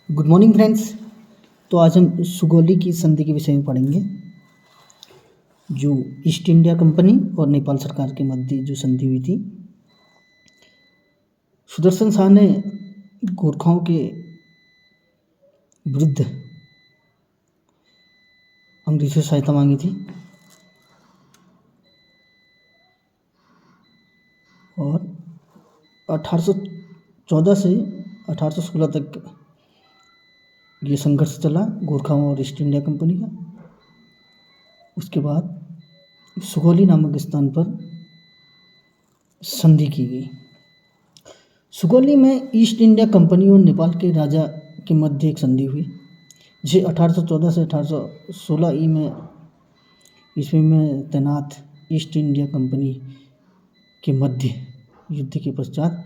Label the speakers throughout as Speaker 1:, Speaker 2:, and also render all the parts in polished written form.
Speaker 1: Good morning friends. तो आज हम सुगौली की संधि के विषय में पढ़ेंगे, जो ईस्ट इंडिया कंपनी और नेपाल सरकार के मध्य जो संधि हुई थी। सुदर्शन शाह ने गोरखाओं के विरुद्ध अंग्रेजों से सहायता मांगी थी और 1814 से 1816 तक ये संघर्ष चला गोरखाओं और ईस्ट इंडिया कंपनी का। उसके बाद सुगौली नामक स्थान पर संधि की गई। सुगौली में ईस्ट इंडिया कंपनी और नेपाल के राजा के मध्य एक संधि हुई, जिसे 1814 से 1816 ईस्वी में तैनात ईस्ट इंडिया कंपनी के मध्य युद्ध के पश्चात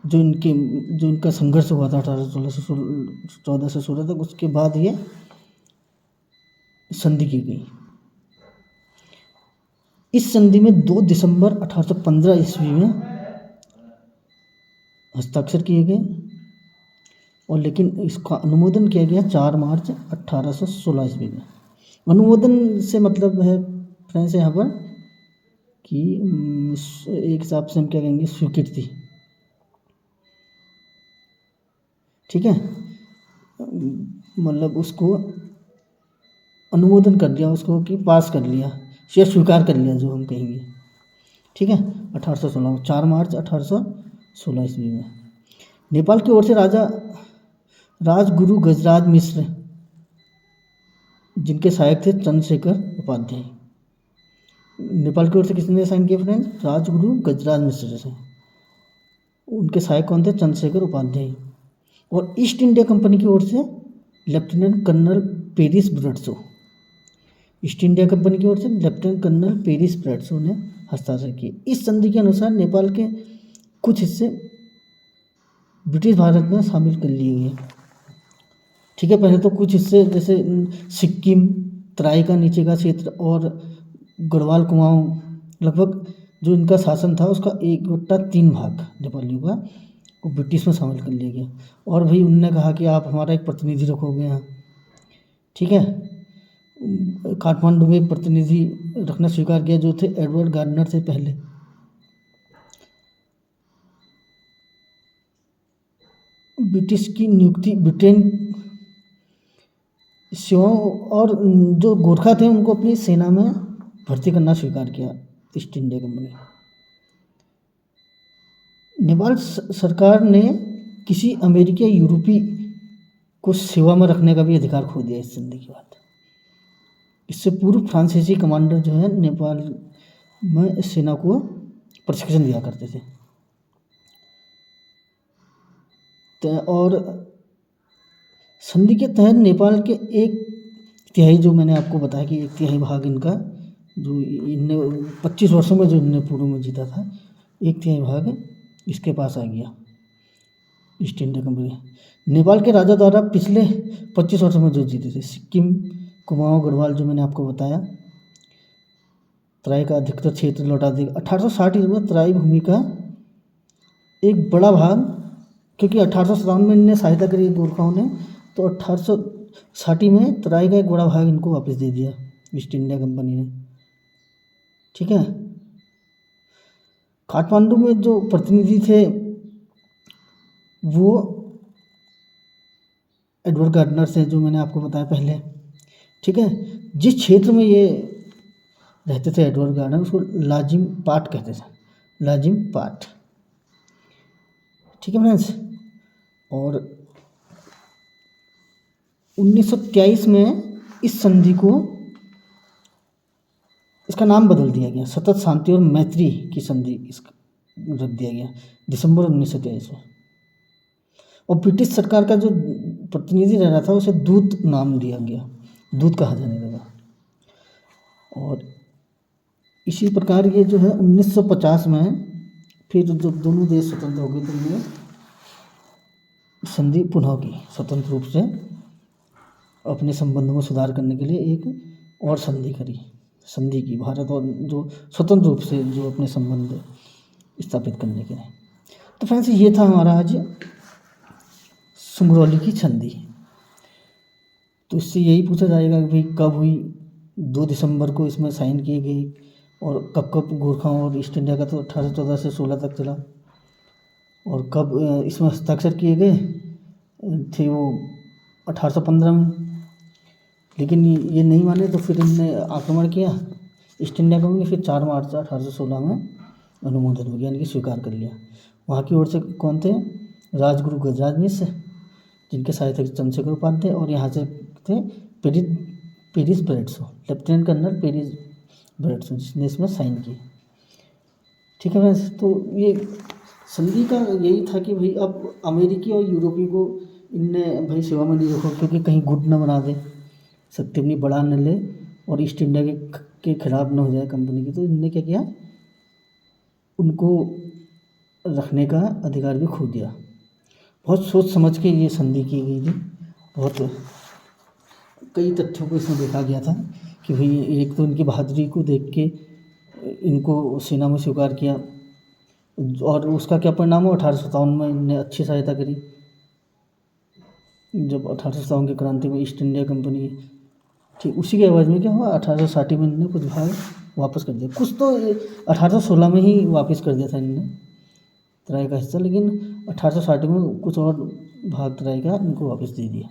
Speaker 1: जो इनका संघर्ष हुआ था 1814 से 16 तक, उसके बाद ये संधि की गई। इस संधि में 2 दिसंबर 1815 ईस्वी में हस्ताक्षर किए गए और लेकिन इसका अनुमोदन किया गया 4 मार्च 1816 ईस्वी में। अनुमोदन से मतलब है फ्रेंड्स यहाँ पर कि एक हिसाब से हम क्या कहेंगे, स्वीकृति। ठीक है, मतलब उसको अनुमोदन कर दिया, उसको कि पास कर लिया या स्वीकार कर लिया जो हम कहेंगे। ठीक है, 1816 4 मार्च 1816 ईस्वी में नेपाल की ओर से राजगुरु गजराज मिश्र, जिनके सहायक थे चंद्रशेखर उपाध्याय। नेपाल की ओर से किसने साइन किया फ्रेंड्स? राजगुरु गजराज मिश्र से। उनके सहायक कौन थे? चंद्रशेखर उपाध्याय। और ईस्ट इंडिया कंपनी की ओर से लेफ्टिनेंट कर्नल पेरिस ब्रडसो। ईस्ट इंडिया कंपनी की ओर से लेफ्टिनेंट कर्नल पेरिस ब्रडसो ने हस्ताक्षर किए। इस संधि के अनुसार नेपाल के कुछ हिस्से ब्रिटिश भारत में शामिल कर लिए गए। ठीक है, पहले तो कुछ हिस्से जैसे सिक्किम, तराई का नीचे का क्षेत्र और गढ़वाल कुमाऊं, लगभग जो इनका शासन था उसका 1/3 भाग नेपालियों का वो ब्रिटिश में शामिल कर लिया गया। और भाई उनने कहा कि आप हमारा एक प्रतिनिधि रखोगे यहाँ। ठीक है, काठमांडू में एक प्रतिनिधि रखना स्वीकार किया जो थे एडवर्ड गार्डनर से पहले। ब्रिटिश की नियुक्ति ब्रिटेन सेवाओं और जो गोरखा थे उनको अपनी सेना में भर्ती करना स्वीकार किया ईस्ट इंडिया कंपनी। नेपाल सरकार ने किसी अमेरिकी या यूरोपी को सेवा में रखने का भी अधिकार खो दिया इस संधि के बाद। इससे पूर्व फ्रांसीसी कमांडर जो है नेपाल में सेना को प्रशिक्षण दिया करते थे। और संधि के तहत नेपाल के 1/3, जो मैंने आपको बताया कि 1/3 भाग इनका, जो इनने 25 वर्षों में जो इनने पूर्व में जीता था, 1/3 भाग इसके पास आ गया ईस्ट इंडिया कंपनी। नेपाल के राजा द्वारा पिछले 25 वर्षों में जो जीते थे, सिक्किम, कुमाऊं, गढ़वाल जो मैंने आपको बताया, तराई का अधिकतर क्षेत्र लौटा दिया। 1860 में तराई भूमि का एक बड़ा भाग, क्योंकि 1857 में इनने सहायता करी गोरखाओं ने, तो 1860 में तराई का एक बड़ा भाग इनको वापस दे दिया ईस्ट इंडिया कंपनी ने। ठीक है, काठमांडू में जो प्रतिनिधि थे वो एडवर्ड गार्डनर से, जो मैंने आपको बताया पहले। ठीक है, जिस क्षेत्र में ये रहते थे एडवर्ड गार्डनर, उसको लाजिम पाट कहते थे, लाजिम पाट। ठीक है फ्रेंड्स, और 1923 में इस संधि को, इसका नाम बदल दिया गया, सतत शांति और मैत्री की संधि इसका रख दिया गया दिसंबर 1923 में। और ब्रिटिश सरकार का जो प्रतिनिधि रह रहा था उसे दूत नाम दिया गया, दूत कहा जाने लगा। और इसी प्रकार ये जो है 1950 में फिर जब दोनों देश स्वतंत्र हो गए तो ये संधि पुनः की, स्वतंत्र रूप से अपने संबंधों में सुधार करने के लिए एक और संधि की भारत और जो स्वतंत्र रूप से जो अपने संबंध स्थापित करने के लिए। तो फ्रेंड्स, ये था हमारा आज सिंगरौली की संधि। तो इससे यही पूछा जाएगा कि भाई कब हुई, 2 दिसंबर को इसमें साइन किए गए, और कब कब गोरखाओं और ईस्ट इंडिया का तो 1814 से 16 तक चला, और कब इसमें हस्ताक्षर किए गए थे वो 1815 में। लेकिन ये नहीं माने तो फिर इनने आक्रमण किया ईस्ट इंडिया कंपनी, फिर 4 मार्च 1816 में अनुमोदन हो गया, यानी कि स्वीकार कर लिया। वहाँ की ओर से कौन थे? राजगुरु गजराज मिश्र, जिनके सहायक चंद्रशेखर उपाध्याय, और यहाँ से थे पेरिस ब्रेड्सो, लेफ्टिनेंट कर्नल पेरिस ब्रेड्सो, जिसने इसमें साइन की। ठीक है फ्रेंड्स, तो ये संधि का यही था कि भाई अब अमेरिकी और यूरोपीय को इनने भाई सेवा में नहीं रखो, क्योंकि कहीं गुट न बना दे, शक्ति अपनी बढ़ा न ले, और ईस्ट इंडिया के खिलाफ न हो जाए कंपनी की। तो इनने क्या किया, उनको रखने का अधिकार भी खो दिया। बहुत सोच समझ के ये संधि की गई थी। बहुत कई तथ्यों को इसमें देखा गया था कि भाई एक तो इनकी बहादुरी को देख के इनको सेना में स्वीकार किया, और उसका क्या परिणाम हुआ, 1857 में इनने अच्छी सहायता करी। जब 1857 की क्रांति में ईस्ट इंडिया कंपनी, ठीक उसी के एवज में क्या हुआ, 1860 में इन्होंने कुछ भाग वापस कर दिया। कुछ तो 1816 में ही वापस कर दिया था इन्होंने तराई का हिस्सा, लेकिन 1860 में कुछ और भाग तराई का इनको वापस दे दिया।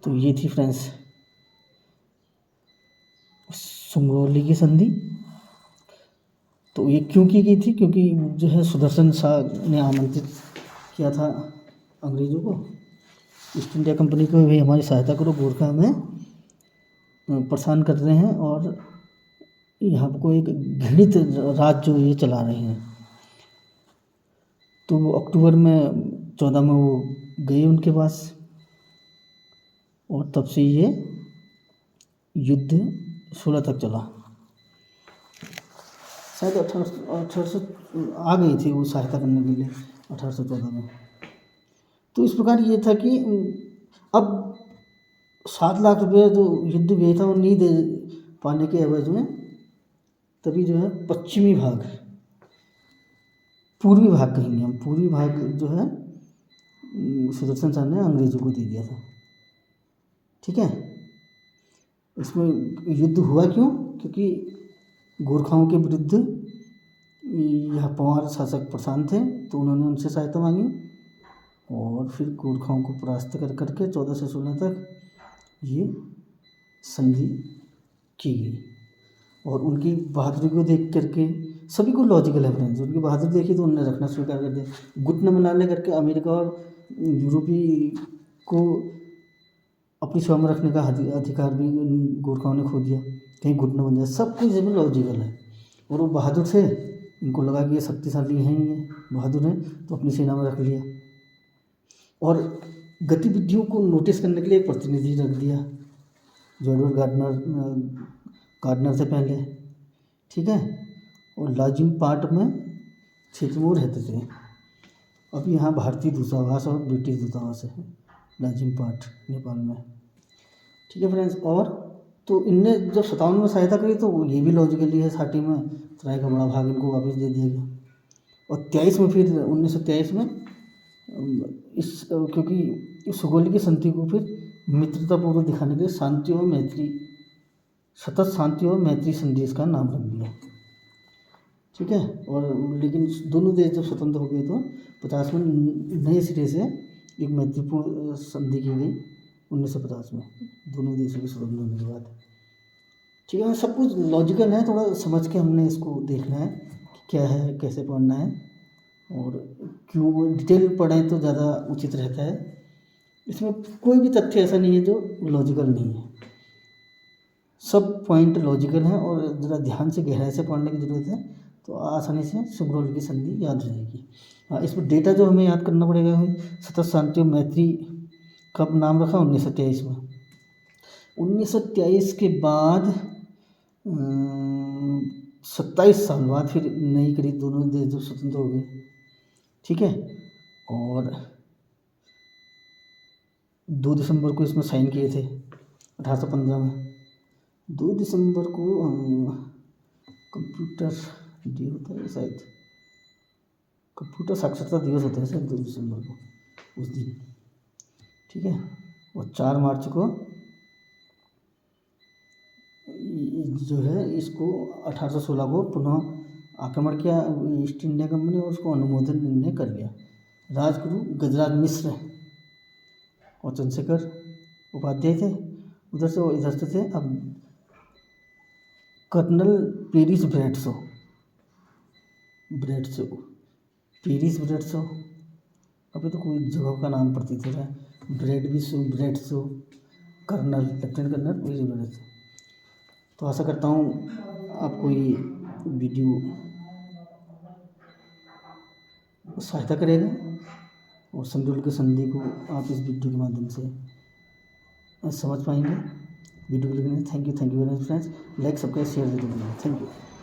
Speaker 1: तो ये थी फ्रेंड्स सिंगरौली की संधि। तो ये क्यों की गई थी, क्योंकि जो है सुदर्शन शाह ने आमंत्रित किया था अंग्रेज़ों को, ईस्ट इंडिया कंपनी को, भाई हमारी सहायता करो, गोरखा हमें परेशान कर रहे हैं और यहाँ को एक घृणित राज जो ये चला रहे हैं। तो वो अक्टूबर में 14 में वो गए उनके पास, और तब से ये युद्ध 16 तक चला। शायद 1800 आ गई थी वो सहायता करने के लिए 1814 में। तो इस प्रकार ये था कि अब 7 लाख रुपये जो युद्ध व्यय था वो नहीं दे पाने के एवज में, तभी जो है पश्चिमी भाग, पूर्वी भाग कहेंगे हम, पूर्वी भाग जो है सुदर्शन शाह ने अंग्रेज़ों को दे दिया था। ठीक है, इसमें युद्ध हुआ क्यों, क्योंकि गोरखाओं के विरुद्ध यह पंवार शासक प्रशांत थे, तो उन्होंने उनसे सहायता मांगी, और फिर गोरखाओं को परास्त कर करके 14 से 16 तक ये संधि की गई। और उनकी बहादुरी को देख करके सभी को लॉजिकल है फ्रेंड्स, उनकी बहादुरी देखी तो उन्होंने रखना स्वीकार कर दिया। गुट न बनाने करके अमेरिका और यूरोपीय को अपनी सेवा में रखने का अधिकार भी गोरखाओं ने खो दिया, कहीं गुट न बन जाए। सब कुछ इसमें लॉजिकल है, और वो बहादुर थे, इनको लगा कि ये शक्तिशाली हैं, ये बहादुर हैं, तो अपनी सेना में रख लिया। और गतिविधियों को नोटिस करने के लिए एक प्रतिनिधि रख दिया, जो एडवर्ड गार्डनर से पहले। ठीक है, और लाजिम पार्ट में क्षेत्र में रहते थे। अब यहाँ भारतीय दूतावास और ब्रिटिश दूतावास है लाजिम पार्ट नेपाल में। ठीक है फ्रेंड्स, और तो इनने जब 57 में सहायता करी तो ये भी लॉजिकली है, 60 में तराई का बड़ा भाग इनको वापस दे दिया गया, और 23 में फिर 1923 में क्योंकि इस खगोली की संधि को फिर मित्रतापूर्वक दिखाने के लिए शांति और मैत्री, सतत शांति और मैत्री संधि इसका नाम रख दिया। ठीक है, और लेकिन दोनों देश जब स्वतंत्र हो गए तो 50 में नए सिरे से एक मैत्रीपूर्ण संधि की गई 1950 में, दोनों देशों के स्वतंत्र होने के बाद। ठीक है, सब कुछ लॉजिकल है, थोड़ा समझ के हमने इसको देखना है कि क्या है, कैसे पढ़ना है, और क्यों डिटेल पढ़ें तो ज़्यादा उचित रहता है। इसमें कोई भी तथ्य ऐसा नहीं है जो लॉजिकल नहीं है, सब पॉइंट लॉजिकल हैं, और ज़रा ध्यान से गहराई से पढ़ने की ज़रूरत है, तो आसानी से सिंगरौली की संधि याद रहेगी। हाँ, इसमें डेटा जो हमें याद करना पड़ेगा है सतत शांति और मैत्री कब नाम रखा, 1923 में। 1923 के बाद 27 साल बाद फिर नई करी, दोनों देश जो स्वतंत्र हो गए। ठीक है, और 2 दिसंबर को इसमें साइन किए थे 1815 में। 2 दिसंबर को कंप्यूटर डे होता है शायद, कंप्यूटर साक्षरता दिवस होता है शायद 2 दिसंबर को, उस दिन ठीक है। और 4 मार्च को जो है इसको 1816 को पुनः आक्रमण किया ईस्ट इंडिया कंपनी और उसको अनुमोदन निर्णय कर लिया। राजगुरु गजराज मिश्र और चंद्रशेखर उपाध्याय थे उधर से, और इधर से थे अब कर्नल पेरिस ब्रेडशो, अभी तो कोई जगह का नाम प्रतीत हो रहा है। ब्रेडशो, कर्नल, लेफ्टिनेंट कर्नल पेरिस ब्रेडशो। तो आशा करता हूँ आपको ये वीडियो सहायता करेगा और समतुल्य की संधि को आप इस वीडियो के माध्यम से समझ पाएंगे। वीडियो को देखने thank you very much friends. Like, subscribe, share जरूर करें। Thank you.